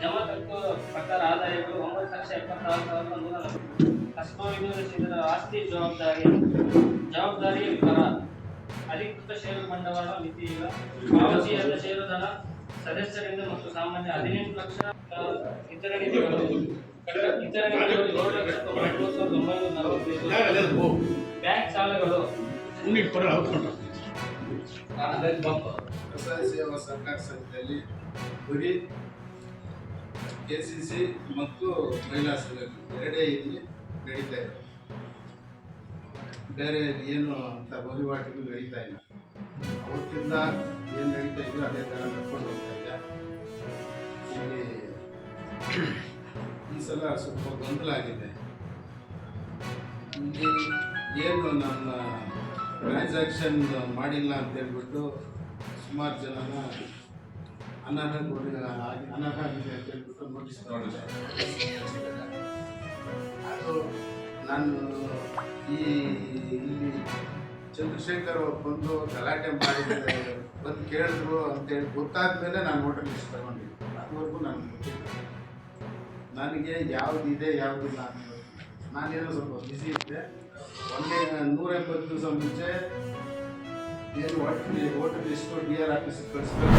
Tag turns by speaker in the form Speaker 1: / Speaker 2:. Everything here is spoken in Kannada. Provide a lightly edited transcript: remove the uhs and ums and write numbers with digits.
Speaker 1: ಜಮಾತಕ್ಕು ಪ್ರಕಾರ ಆದಾಯಗಳು 9,76,140 ಕಸ್ಟೋಡಿಯಲ್ ಆಸ್ತಿ ಜವಾಬ್ದಾರಿ ಕರ ಅಧಿಕೃತ ಷೇರು ಬಂಡವಾಳ ಮಿತಿ ಇಲ್ಲ. ಪಾವತಿಯಾದ ಷೇರುದಾರ ಸದಸ್ಯರಿಂದ ಮತ್ತು ಸಾಮಾನ್ಯ 18 ಲಕ್ಷ ಇತರ ನಿಧಿಗಳು 7,945 ಬ್ಯಾಂಕ್ ಸಾಲಗಳು
Speaker 2: ವ್ಯವಸಾಯ ಸೇವಾ ಸಹಕಾರ ಸಂಸ್ಥೆಯಲ್ಲಿ ಬರೀ ಕೆಸಿಸಿ ಮತ್ತು ಮಹಿಳಾ ಸಂಘ ಎರಡೇ ಇಲ್ಲಿ ನಡೀತಾ ಇದೆ. ಬೇರೆ ಏನು ಅಂತ ವಹಿವಾಟುಗಳು ನಡೀತಾ ಇಲ್ಲ. ಅವತ್ತಿಂದ ಏನು ನಡೀತಾ ಇದೆಯೋ ಅದೇ ಥರ ನಡ್ಕೊಂಡು ಹೋಗ್ತಾ ಇದೆ. ಇಲ್ಲಿ ಈ ಸಲ ಸ್ವಲ್ಪ ಗೊಂದಲ ಆಗಿದೆ. ಇಲ್ಲಿ ಏನು ನಮ್ಮ ಟ್ರಾನ್ಸಾಕ್ಷನ್ ಮಾಡಿಲ್ಲ ಅಂತ ಹೇಳ್ಬಿಟ್ಟು ಸುಮಾರು ಜನನ ಅನರ್ಹಗೊಂಡಿದೆ ಅಂತ ಹೇಳ್ಬಿಟ್ಟು ನೋಟಿಸ್ ತಗೊಂಡಿದೆ. ಅದು ನಾನು ಇಲ್ಲಿ ಚಂದ್ರಶೇಖರ್ ಬಂದು ಗಲಾಟೆ ಮಾಡಿದ್ದಾರೆ, ಬಂದು ಕೇಳಿದ್ರು ಅಂತೇಳಿ ಗೊತ್ತಾದ ಮೇಲೆ ನಾನು ವೋಟರ್ ಲಿಸ್ಟ್ ತಗೊಂಡಿದ್ದೆ. ಅದುವರೆಗೂ ನನಗೆ ಗೊತ್ತಿಲ್ಲ. ನನಗೆ ಯಾವುದಿದೆ ಯಾವುದಿಲ್ಲ ಅಂತ ನಾನೇನೋ ಸ್ವಲ್ಪ ಬ್ಯುಸಿ ಇದ್ದೆ. 180 ದಿವಸ ಮುಂಚೆ ಏನು ವೋಟರ್ ಲಿಸ್ಟು ಡಿ ಆರ್ ಆಫೀಸಿಗೆ ಕಳಿಸ್ಬೇಕು